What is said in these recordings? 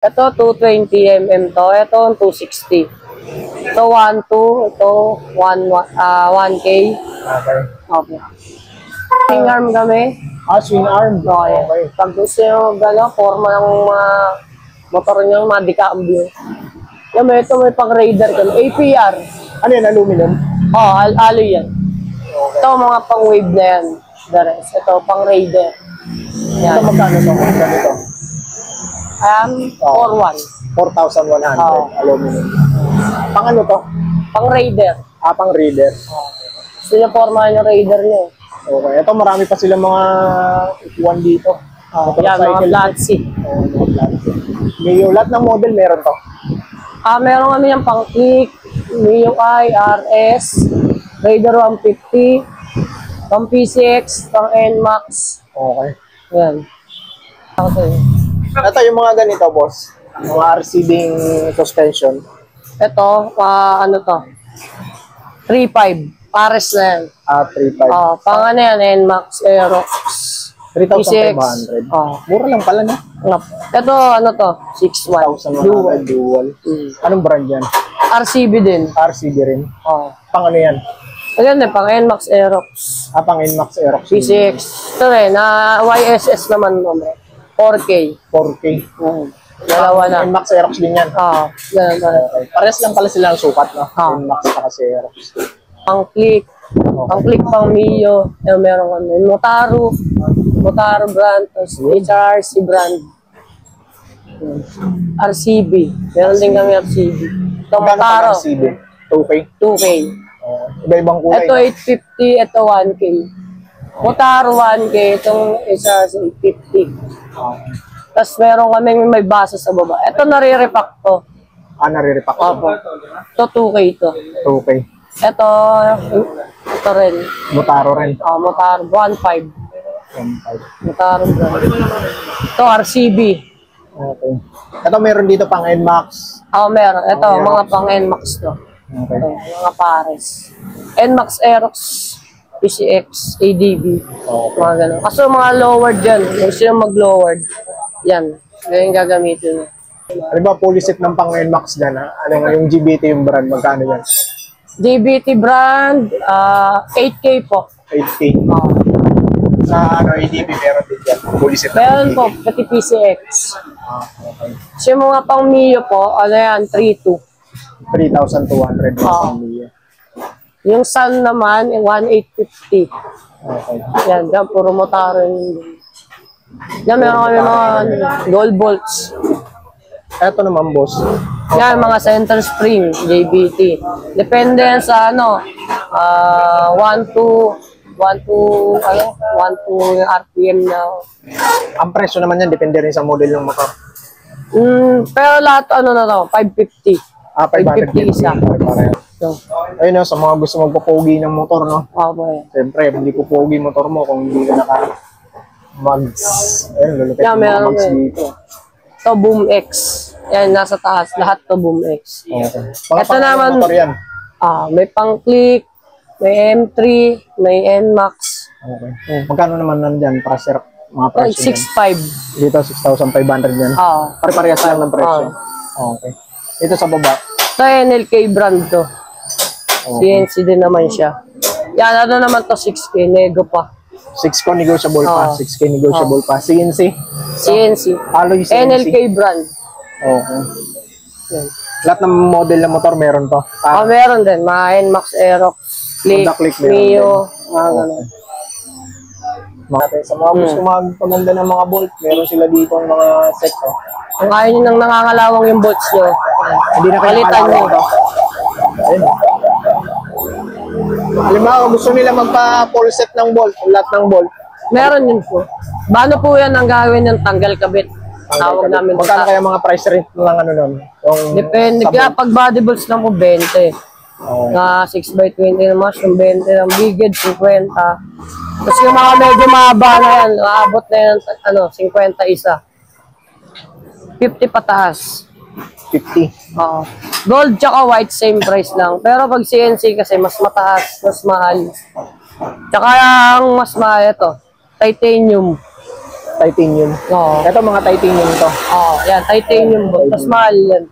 Ito, 220mm to. Ito, 260. Ito, 1.2. Ito, 1K. Okay. Okay. Swing arm kami. Swing arm. Okay. Pag gusto nyo, forma ng motor nyo, madikambyo. Ito, may pang-raider kami. APR. Ano yan, aluminum? Alloy yan. Okay. Ito, mga pang-wave na yan. The rest. Ito, pang-raider. Ito, magkano ito? Ganito? 4,100. 4,100 aluminum. Pang ano to? Pang-raider. Pang raider. Gusto nyo forma yung raider nyo. Okay. Ito, marami pa sila mga upuan dito. Yan, mga flat seat. Mga flat seat. Mio, lahat ng model meron to? Meron kami yung pang-kick, Mio I, RS, Raider 150, pang PCX, pang NMAX. Okay. Yan. Okay. Ito yung mga ganito, boss. Mga RCDing suspension. Ito, ano to? 3.5. Pares na yan. 3.5. Pang ano yan, NMAX, Aerox. 3,500. Mura lang pala, no? Ito, ano to? 6.1. Dual. Anong brand yan? RCB din. RCB rin. Pang ano yan? Ayan pang NMAX, Aerox. Pang NMAX, Aerox. PCX. Ito rin, YSS naman naman. 4K. 4K. Dalawa na. NMAX, Aerox din yan. Ganun. Okay. Pares lang pala sila ang sukat, no? NMAX kasi Aerox. Pang-click. Pang-click, pang Mio. Meron kami. Motaro brand. Tapos HRC brand. RCB. Meron din kami RCB. Ito, Motaro. RCB? 2K? 2K. Iba-ibang kulay. Ito 850. Ito 1K. Motaro 1K. Itong HRC 850. Tapos meron kami may basa sa baba. Ito nare-repack to. Nare-repack to. Ito 2K to. 2K. Ito rin. Motaro rin. Motaro 1.5. 1.5. Motaro brand. Ito RCB. Okay. Ito meron dito pang NMAX. Meron. Ito, mga pang NMAX to. Okay. Ito, mga pares. NMAX, Aerox, PCX, ADB. Mga ganun. Kaso mga lowered dyan. Gusto yung mag-lowered. Yan. Yan yung gagamitin. Ano ba, fully set ng pang NMAX dyan, ha? Ano yung GBT yung brand? Magkano yan? GBT brand, 8K po. 8K. Sa ADB meron din dyan. Fully set. Meron po, pati PCX. Okay. So yung mga pang Mio po, ano yan, 3.2. 3,200 pang Mio. Yung Sun naman, 1,850. Okay. Yan, dyan, puro Motaro yun. Yan, meron kami mga gold bolts. Eto naman, boss. Yan, mga center spring, JBT. Depende yan sa ano, 1 to RPM na. Ang presyo naman yan, depende rin sa model ng motor. Pero lahat, ano na to, 550. 550 isa. So, ayun, sa mga gusto magpapogi ng motor, no? Okay. Siyempre, hindi ko pogi motor mo kung hindi ka naka-mags. Ayun, lulupit Yeah, yung mga meron mags din. dito. Ito, Boom X. Yan, nasa taas. Lahat to Boom X. Okay. Mga Ito naman, motor yan. may pang-click, may M3, may NMAX. Okay. Magkano naman nandyan para sir? Mga presyo yan? 6.5. Dito, 6,500 yan. Pare-parehas lang ng presyo. Okay. Ito sa baba. Ito, NLK brand to. CNC din naman siya. Yan, ano naman to, 6K. Nego pa. 6K negotiable pa. 6K negotiable pa. CNC. CNC. Alloy CNC. NLK brand. Okay. Yan. Lahat ng model ng motor meron to. Meron din. Mga NMAX, Aerox, Click, Mio, mga ganun. Sa mga gusto magpaganda ng mga bolt, meron sila dito ng mga set. Kung ayaw nyo nang nangangalawang yung bolts nyo, Hindi na kayo palitan nyo. Ayun. Halimbawa, gusto nila magpa-full set ng bolt, lahat ng bolt. Meron yun po. Paano po yan ang gawin ng tanggal kabit? Tawag namin. Magkano kaya mga price rate ng ano nun? Depende. Kaya pag body bolts lang po, 20. Na 6x20 na mushroom, 20 ng biged, 50. Tapos yung mga medyo mahaba na yan, aabot na yan, 50 isa. 50 pataas. 50. Gold tsaka white, same price lang. Pero pag CNC kasi mas mataas, mas mahal. Tsaka ang mas mahal ito, titanium. Titanium. Oo. Ito mga titanium to. Oo, yan, titanium bolt. Mas mahal yan.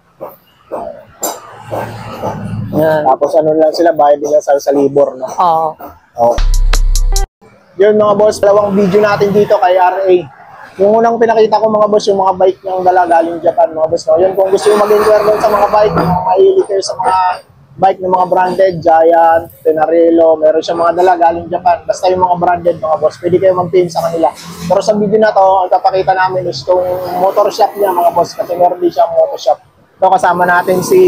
Yan. Tapos ano lang sila, bayad nila sa libor, no? Oo. Oh. Yun mga boss, dalawang video natin dito kay RA. Yung unang pinakita ko mga boss, yung mga bike niyang dala galing Japan mga boss. No? Yun, kung gusto yung mag-inquire doon sa mga bike, mga mahilig kayo sa mga bike ng mga branded, Giant, Tenarello, meron siya mga dala galing Japan. Basta yung mga branded mga boss, pwede kayo mag-pin sa kanila. Pero sa video na to, ang papakita namin is itong motor shop niya mga boss, kasi meron din siya motor shop. So kasama natin si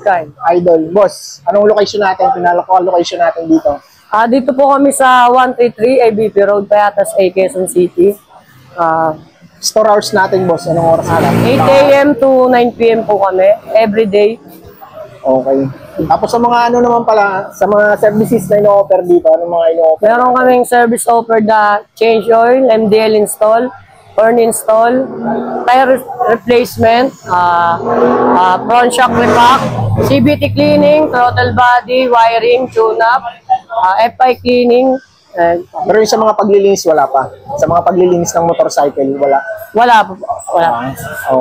Kyle. Idol. Boss, anong location natin? Pinalako location natin dito. Dito po kami sa 133 ABP Road, Payatas, A, Quezon City. Store hours natin, boss. Anong oras na lang? 8 a.m. to 9 p.m. po kami, every day. Okay. Tapos sa mga ano naman pala, sa mga services na ino-offer dito, anong mga ino-offer? Meron kaming service offer na change oil, MDL install, horn install, tire replacement, front shock repack, CVT cleaning, throttle body, wiring, tune-up, FI cleaning. Pero yung sa mga paglilinis, wala pa. Sa mga paglilinis ng motorcycle, wala. Wala po. Wala.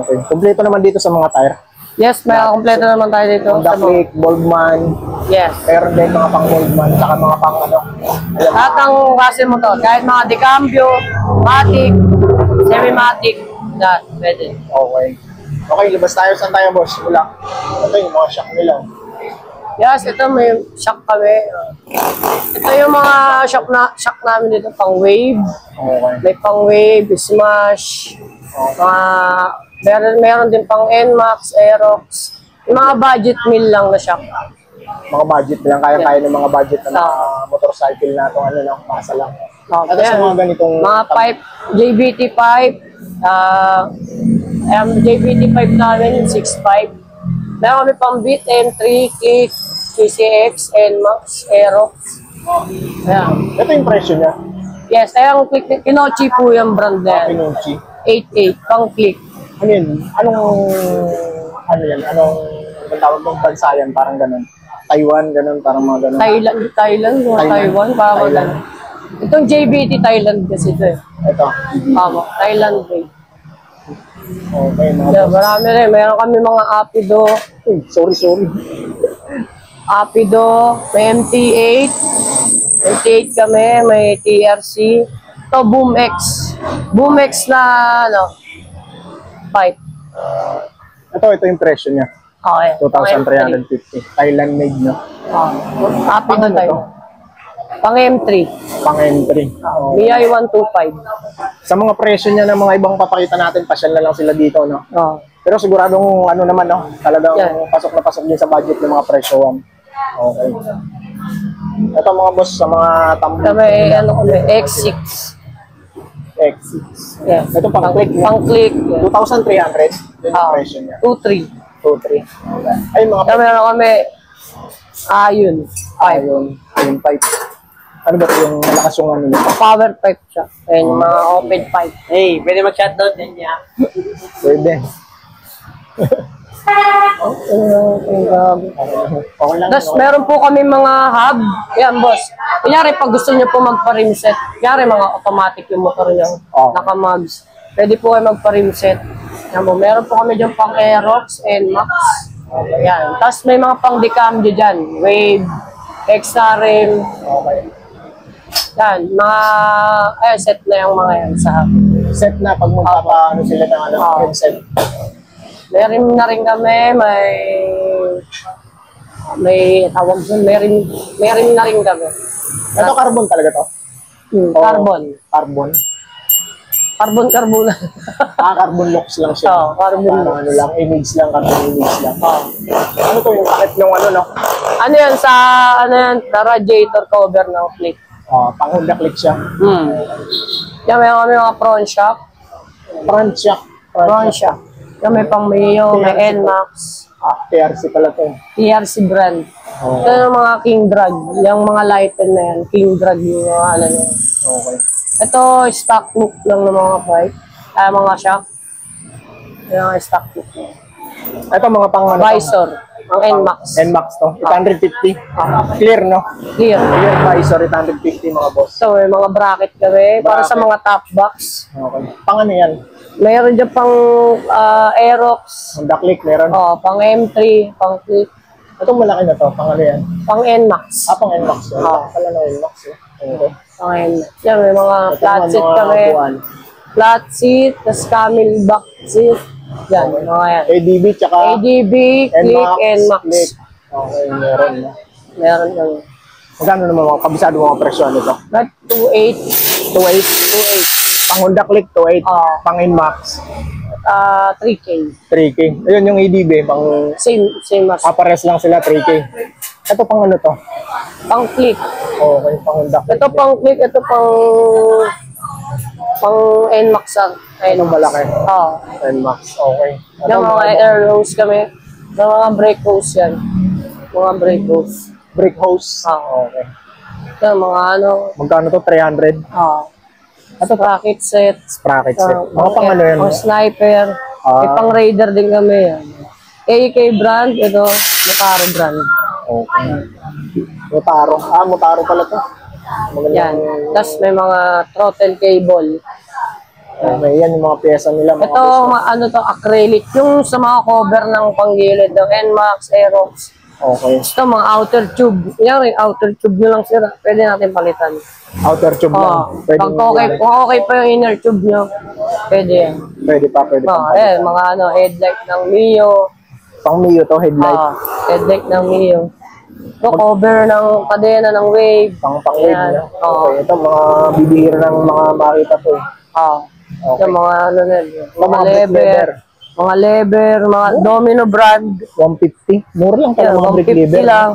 Okay. Kompleto naman dito sa mga tire. Yes, may kompleto naman tayo dito. Honda Click, Boltman, Yes. meron din mga pang Boltman, saka mga pang ano. Alam, Lahat ng klase mo to, kahit mga decambio, matic, semi-matic, lahat, pwede. okay. Okay, labas tayo. Saan tayo, boss? Wala. Ito yung mga shock nila. Yes, ito may shock kami. Ito yung mga shock namin dito, pang wave. Okay. May pang wave, smash, meron din pang NMAX, Aerox. Yung mga budget meal lang na shock. Mga budget lang. Kaya-kaya ng mga budget na mga motorcycle na itong ano lang, masa lang. At sa mga ganitong... Mga pipe, JBT pipe, JBT pipe namin, yung 6.5. Meron kami pang Beat, M3, Kick, CCX, NMAX, Aerox. Ayan. Ito yung presyo niya. Yes, ayang click, Kinochi po yung brand na yan. Pinucci. 88, pang click. Ano yun? Ano yan? Anong tawag ng bansa yan? Parang ganun. Taiwan, ganun. Parang mga ganun. Thailand, Taiwan, parang Thailand. Itong JBT Thailand kasi ito eh. Ito. Tama, Thailand rin. Okay, mga Yeah, boss. marami rin. Meron kami mga Apido, Uy, sorry. may MT8. MT8 kami, may TRC. Ito, BoomX. BoomX na, pipe. Ito yung presyo niya. Okay. 2,350. Thailand made, no? Apido Ano tayo. to? Pang M3. Pang entry. BI 125. Sa mga presyo niya ng mga ibang papakita natin, pasyal na lang sila dito, no? Oh. Pero siguradong ano naman, no? Talagang Yeah. pasok na pasok din sa budget ng mga presyoan. Okay. Ito mga boss, sa mga Kami, X6. X6. Yeah. Ito pang click niya. Pang click. 2,300. Yun yung presyo niya. 2.3. 2,300. Ay, mga Kami, meron kami, yun. yung pipe. Ano ba ito yung malakas yung ano niya? Power pipe siya. Ayan, yung mga open pipe. Hey, pwede mag-shutdown din niya. Pwede. Okay lang. Tapos meron po kami mga hub. Yan, boss. Kunyari, pag gusto niyo po magpa-rimset, kunyari mga automatic yung motor niyo, Oh. naka-mugs. Pwede po kayo magpa-rimset. Yan po, meron po kami dyan pang Aerox and Max. Yan. Tapos may mga pang decambio dyan. Wave, extra rim. Okay. Yan, set na yung mga yan sa hub. Set na pag magpapaano sila ng ano, Oh. set. Meron na rin kami, may tawag doon, meron na rin kami. Ito carbon talaga to? O Carbon. Carbon. Carbon. Carbon locks lang siya. Oo, carbon Parang ano lang, image lang, carbon image lang. Oh. Ano to yung takip ng ano, no? Ano yan, sa radiator cover ng click. Pang Honda click siya. Yan, may kami mga front shock. Front shock. Front shock. Yan, may pang Mio, may NMAX, TRC pala to. TRC brand. Oh. Ito yung mga King Drag. Yung mga lighten na yan, King Drag yung mga ano na yan. Okay. Ito, stock look lang ng mga pipe. Mga shock. Yung mga stock look. Ito mga pang ano? Visor. Ang NMAX. NMAX to. 850. Clear, no? Clear. Clear visor, 850 mga boss. So, may mga bracket kami para sa Bracket. mga top box. Okay. Pang ano yan? Mayroon dyan pang Aerox. Honda Click, meron. Oh, pang M3, pang Click, Itong malaki na to, pang ano yan? pang NMAX. Pang NMAX. Wala pala na NMAX. Okay. Pang NMAX. Yan, may mga flat seat kami. Flat seat, tas camel back seat. Yan, mga yan. ADB, tsaka ADB, Click, NMAX. Click. Okay, meron. No? Meron kami. Magkano naman mga kabisado mga presyo nito? Not 2.8. 2.8. Pang Honda Click, 2.8. Pang NMAX, 3K. 3K. Ayun yung ADB, pang Same as. pares lang sila, 3K. Ito pang ano to? Pang Click. Okay, pang Honda Click. Ito pang Click, ito pang NMAX. Anong malaki? Oo. NMAX, okay. Yung mga air hose kami. Yung mga brake hose yan. Mga brake hose. Brake hose. Okay. Yung mga ano. Magkano to? 300? Sprocket set. Sprocket set. Mga pang ano yan? Pang sniper. May pang raider din kami yan. AK brand. Ito. Motaro brand. Okay. Motaro. Motaro pala to. Yan. Tapos may mga throttle cable. Okay, yan yung mga pyesa nila. Mga Ito, ano to, acrylic. Yung sa mga cover ng panggilid ng NMAX, Aerox. Okay. Ito, mga outer tube. Yan rin, outer tube nyo lang sila. Pwede natin palitan. Outer tube lang. Pwede Pag okay pa yung inner tube nyo, pwede yan. Pwede pa. Mga ano, headlight ng Mio. Pang Mio to, headlight. Headlight ng Mio. Ito, cover ng kadena ng Wave. Pang wave niya. Oo. Okay, ito mga bibihira ng mga makita to. Ito, mga ano na, mga Mga lever. Mga lever, mga domino brand. 150. Mura lang pala mga brake 150 lever. lang.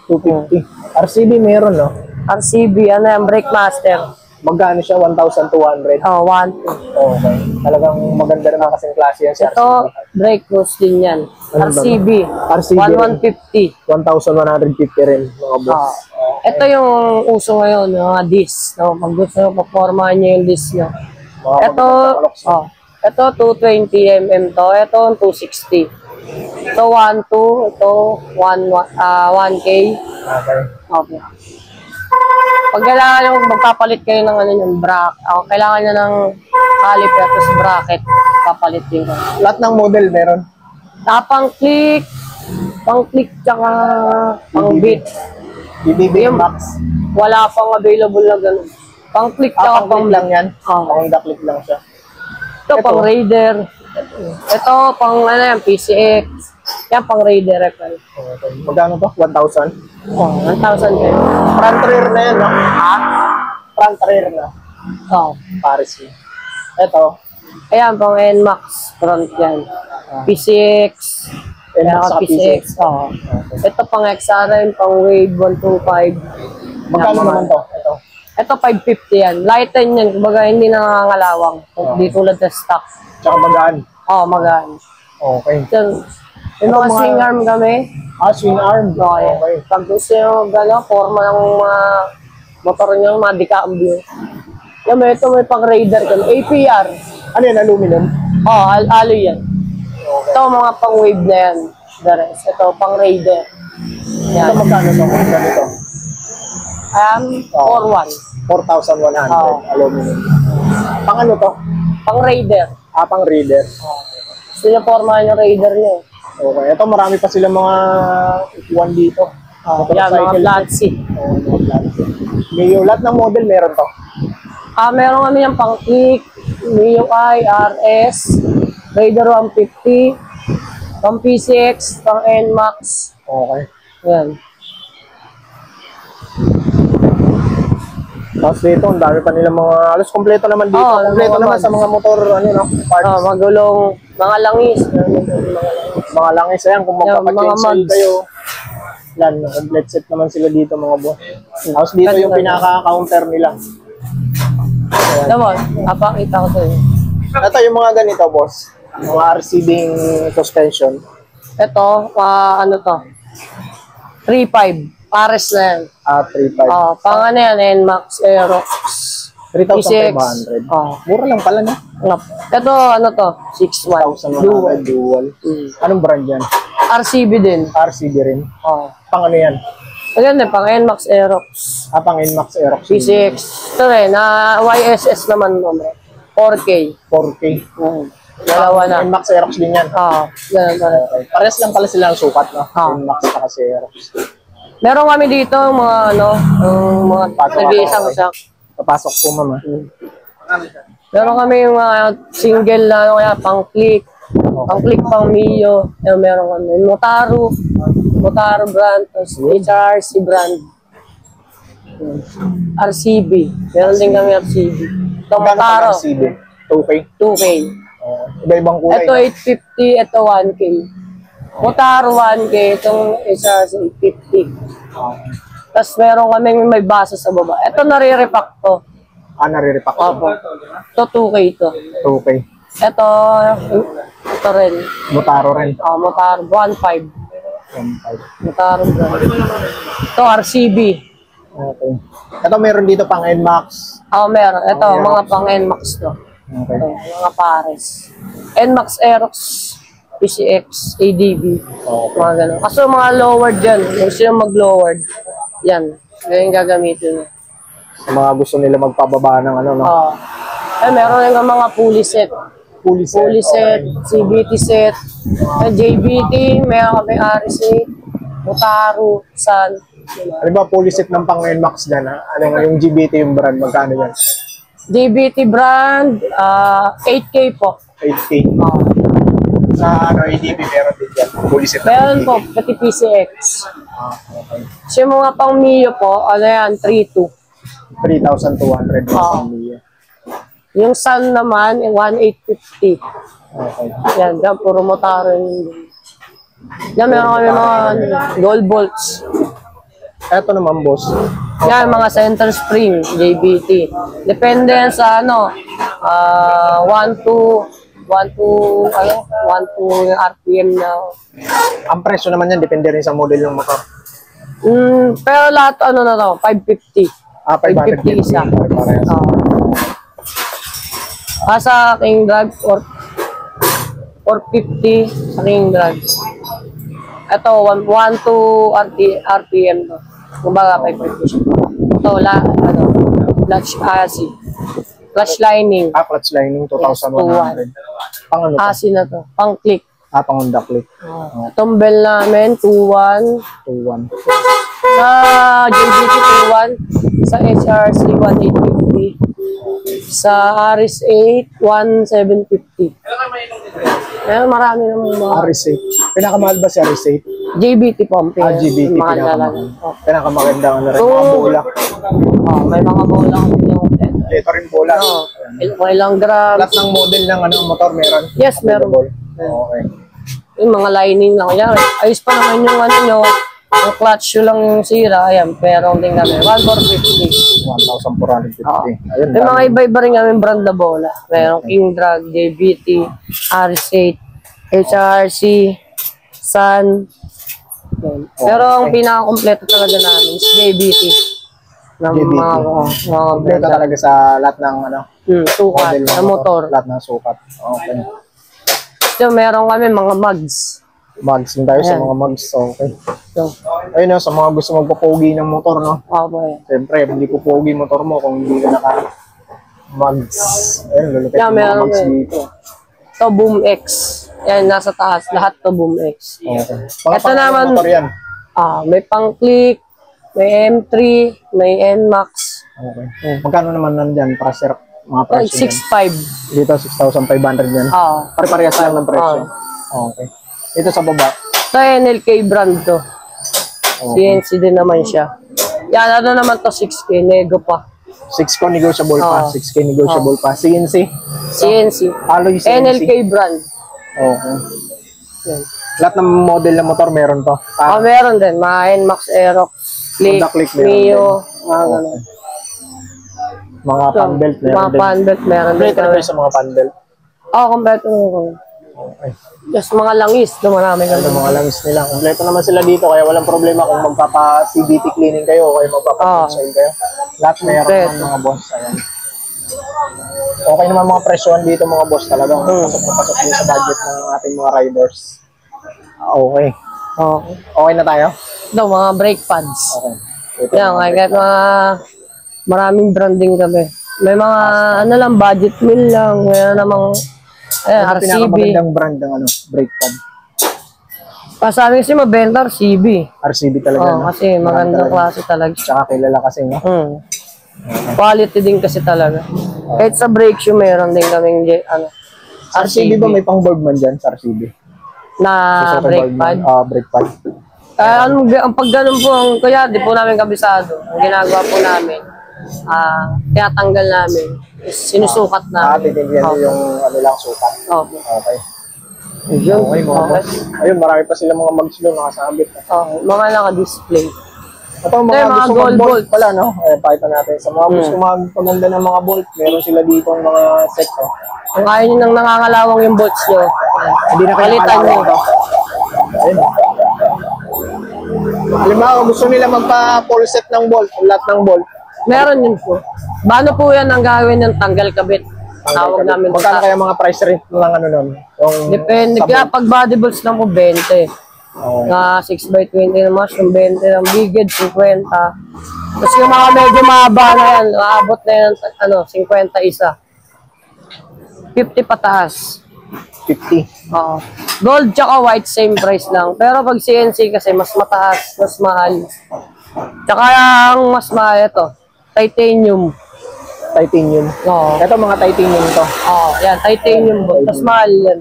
250. RCB meron, no? RCB, ano yan, Brake Master. Magkano siya? 1,200. 1. Okay. Talagang maganda naman kasing klase yan si RCB. Ito, brake hose din yan. Ano ba? RCB. RCB. 150. 1,150 rin, mga boss. Ito yung uso ngayon, yung mga disc. No? Pag gusto nyo, papormahan nyo yung disc nyo. Ito 220mm to. Ito 260. Ito 1.2. Ito 1K. Okay. Pag kailangan nyo, magpapalit kayo ng ano yung bracket. Kailangan nyo ng caliper, tapos bracket. Papalit din ko. Lahat ng model meron. Pang click, tsaka pang beat. BBB Max. Wala pang available na ganun. Pang click tsaka Pang click lang yan. Oo. Pang Honda Click lang siya. Ito pang Raider. Ito pang ano yan, PCX. Yan pang Raider. Okay. Magkano to? 1,000? 1,000 kayo. Front rear na yan, no? Front rear na. Paris yun. Ito. Ayan, pang NMAX. Front yan. PCX. NMAX sa PCX. Ito pang XRM, pang Wave 125. Magkano naman to? Ito 550 yan. Lighten yan. Kumbaga hindi nangangalawang. Hindi tulad sa stock. Tsaka magaan. Magaan. Okay. Yung mga swing arm kami. Swing arm. Okay. Pag gusto nyo gano'n, forma ng mga motor nyo, mga decambio. Yan, ito may pang Raider kami. APR. Ano yan? Aluminum? Alloy yan. Okay. Ito mga pang Wave na yan. The rest. Ito pang Raider. Ito Yan. magkano to? Ganito. 4-1. 4,100 aluminum. Pang ano to? Pang Raider. Pang Raider. Sila forma yung Raider nyo. Okay. Ito marami pa sila mga upuan dito. Yan, mga flat seat. Mio, lahat ng model meron to. Meron kami yung pang Click, Mio I, RS, Raider 150, pang PCX, pang NMAX. Okay. Yan. Tapos dito, ang dami pa nila mga, alos kompleto naman dito. Kompleto naman sa mga motor, parts. Magulong, mga langis. Mga langis, ayan, kung magpapag-chainsaw kayo. Yan, complete set naman sila dito mga boss. Tapos dito yung pinaka-counter nila. Naman, napakita ko sa'yo. Ito yung mga ganito, boss. Mga RCBing suspension. Ito, ano to? 3.5. Pares na yan. 3.5. Pang ano yan, NMAX, Aerox. 3,500. Mura lang pala, no? Ito, ano to? 6.1. 1,100 dual. Anong brand yan? RCB din. RCB rin. Oh. Pang ano yan? Ayan pang NMAX Aerox. Pang Inmax Aerox. PCX. Ito rin, YSS naman naman. 4K. 4K. Dalawa na. Inmax Aerox din yan. Ganun pa rin. Okay. Pares lang pala sila ang sukat, no? Ah. Inmax at kasi Aerox. Meron kami dito mga mga nag-iisang sak. Papasok po, mama. Meron kami yung mga single na kaya pang-click, pang Mio. Meron kami Motaro brand, tapos HRC brand. RCB. Meron din kami RCB. Ito Motaro. RCB? 2K? 2K. Iba-ibang kulay. Ito 850, ito 1K. Motaro 1K, itong HRC 850. Tapos meron kami may basa sa baba. Ito nare-repack to. Nare-repack. Opo. Ito 2K to. 2K. Ito rin. Motaro rin. Motaro 1.5. 1.5. Motaro brand. Ito RCB. Okay. Ito meron dito pang Nmax. Meron. Ito mga pang NMAX to. Okay. Ito, mga pares. NMAX Aerox, PCX, ADB. Mga ganun. Kaso mga lowered dyan. Kung sino mag-lowered. Yan. Yan yung gagamitin. Sa mga gusto nila magpababa ng ano, no? Meron yung mga pulley set. Pulley set, CBT set, JBT, meron kami RC, Motaro, Sun. Ano ba, fully set ng pang Nmax dyan, ha? Ano yung GBT yung brand, magkano yan? JBT brand, 8K po. 8K. Sa ano, ADB, meron din dyan. Fully set ng Meron ADB. po, pati PCX. Okay. So yung mga pang Mio po, ano yan, 3.2. 3,200 Oo. million. Yung Sun naman, 1,850. Okay. Yan, dyan, puro Motaro yun. Yan, meron kami mga gold bolts. Eto naman, boss. Yan, mga center spring, JBT. Depende yan sa ano, 1 to yung RPM na. Ang presyo naman yan, depende rin sa model ng motor. Pero lahat, ano na to, 550. 550 isa. Parehas. Sa King Drag, 450 sa King Drag. Ito, 1 to RPM to. Kumbaga, 550 siya. Ito, clutch lining. Clutch lining, 2,100. Pang ano to? Asi na to. Pang click. Pang Honda Click. Itong bell namin, 2.1. 2.1. Sa JBT 2.1. Sa HRC 1,850. Sa RS8 1,750. Marami naman mga RS8. Pinakamahal ba si RS8? JBT po. GBT. Pinakamagandang ano rin. Mga bola. May mga bola kami yung Ito rin bola. may ilang grams. Lahat ng model ng ano motor meron? Yes, meron. Okay. Yung mga lining lang. Yan, ayos pa naman yung ano nyo. Yung clutch nyo lang yung sira. Ayan, pero din kami. 1,450. 1,450. Ayun. May mga iba-iba rin kami brand na bola. Mayroong King Drag, JBT, RS8, HRC, Sun. Pero ang pinaka-kompleto talaga namin is JBT. Ng mga kompleto talaga sa lahat ng ano, sukat, model ng sa motor. Lahat ng sukat. Okay. So, meron kami mga mugs. Mugs. Yung tayo sa mga mugs. Okay. So, ayun sa mga gusto magpapogi ng motor, no? okay. Siyempre, hindi po pogi motor mo kung hindi ka naka-mugs. Ayun, lulupit Yeah, yung mga meron mugs din. dito. Ito, Boom X. Yan, nasa taas. Lahat to Boom X. Okay. Mga Ito naman, motor yan. may pang-click, may M3, may NMAX. Okay. Magkano naman nandyan para sir mga presyo yan? 6.5. Dito, 6,500 yan. Pare-parehas lang ng presyo. Okay. Ito sa baba. Ito, NLK brand to. CNC din naman siya. Yan, ano naman to, 6K, nego pa. 6K negotiable pa. 6K negotiable pa. CNC. CNC. Alloy CNC. NLK brand. Okay. Yan. Lahat ng model ng motor meron to. Meron din. Mga NMAX, Aerox, Honda Click meron Mio, din. mga ganun. Mga fan belt meron Mga din. fan belt meron din. Kompleto na sa mga fan belt. Kompleto naman. Okay. Just mga langis, ito marami kami. Ito mga langis nila. Kompleto naman sila dito kaya walang problema kung magpapa-CBT cleaning kayo o kayo magpapa-console kayo. Lahat meron naman mga boss. Ayan. Okay naman mga presyohan dito mga boss talagang pasok na pasok din sa budget ng ating mga riders. Okay. Okay. Okay na tayo? Ito, mga brake pads. Okay. Ito, Yan, kahit mga maraming branding kami. May mga ano lang, budget meal lang. Mayroon namang ano RCB. pinakamagandang brand ng ano, brake pad? Pasabi kasi mabenta RCB. RCB talaga, Oo, no? kasi magandang klase talaga. Tsaka kilala kasi, no? Quality din kasi talaga. Kahit sa brake shoe, meron din kaming RCB ba may pang-board man dyan sa RCB? na brake pad. Brake pad. Ang pag ganun po, kaya di po namin kabisado. Ang ginagawa po namin, tinatanggal namin, sinusukat namin. Titigyan yung ano lang, sukat. Opo. Okay. Yun. Okay, mga boss. Ayun, marami pa sila mga mags doon nakasabit. Okay. Mga naka-display. Ito, mga Mga gusto gold mag-bolt bolts. pala, no? Pakita natin. Sa mga gusto magpaganda ng mga bolt, meron sila dito ang mga set, no? Kung kaya nyo nang nangangalawang yung bolts nyo, Hindi na palitan kailangan nyo. ito. Ayun. Halimbawa, gusto nila magpa-full set ng bolt, lahat ng bolt. Meron yun po. Paano po yan ang gagawin ng tanggal kabit? Tawag namin. Magkano kaya mga price rate ng ano nun? Yung Depende. sa Kaya bolt? pag body bolts lang po, 20. Okay. Na 6x20 na mushroom, 20 ng biged, 50. Tapos yung mga medyo mahaba na yan, aabot na yan, 50 isa. 50 pataas. 50. Oo. Gold tsaka white, same price lang. Pero pag CNC kasi, mas mataas, mas mahal. Tsaka ang mas mahal ito, titanium. Titanium. Oo. Ito mga titanium to. Oo, yan, titanium po. Mas mahal yan.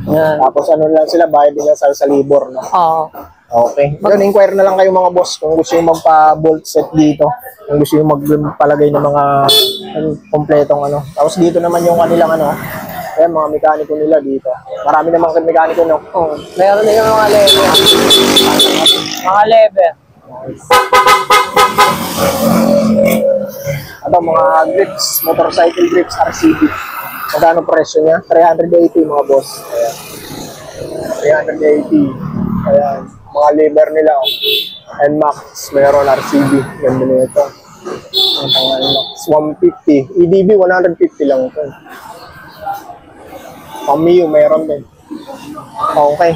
Yan. Tapos ano lang sila, bayad nila sa libor, no? Oo. Okay. Yun, inquire na lang kayo mga boss kung gusto yung magpa-bolt set dito. Kung gusto yung magpalagay ng mga kompletong ano. Tapos dito naman yung kanilang ano. Ayan, mga mekaniko nila dito. Marami namang mekaniko, no? Oo. Meron din yung mga lever. Mga lever. Ito, mga grips, motorcycle grips, RCB. Magkano presyo niya? 380 mga boss. Ayan. 380. Ayan. Mga lever nila. Oh. NMAX, meron RCB. Ganda na ito. Ang pangalan NMAX, 150. EDB, 150 lang ito. Ang Mio, meron din. Okay.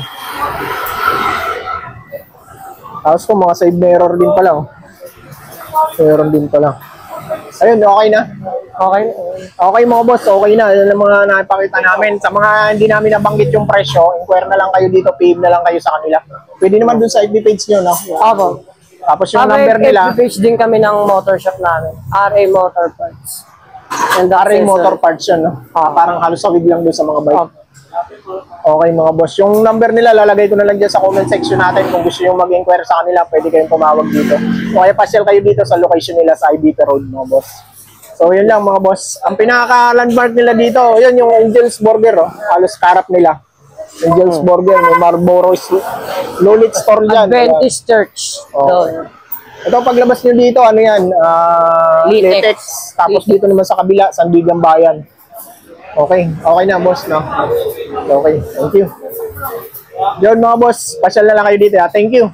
Tapos po, mga side mirror din pala. Oh. Meron din pala. Ayun, okay na. Okay. Okay mga boss, okay na. Yan ang mga napakita namin. Sa mga hindi namin nabanggit yung presyo, inquire na lang kayo dito, PM na lang kayo sa kanila. Pwede naman dun sa FB page nyo, no? Opo. Tapos yung number nila, page din kami ng motor shop namin. RA Motor Parts. And RA Motor Parts yun, no? Parang halos sawig lang dun sa mga bike. Okay mga boss, yung number nila lalagay ko na lang dyan sa comment section natin. Kung gusto nyo mag-inquire sa kanila, pwede kayong tumawag dito. O kaya pasyal kayo dito sa location nila sa IBP Road, mga boss. So yun lang mga boss. Ang pinaka-landmark nila dito, yun yung Angel's Burger, oh. Halos karap nila. Angel's Burger, may Marlboro Lolit store dyan. Adventist Church. Okay. Ito paglabas nyo dito, ano yan? Litex. Tapos dito naman sa kabila, Sandigan Bayan. Okay. Okay na boss, no? Okay. Thank you. Yun mga boss, pasyal na lang kayo dito. Thank you.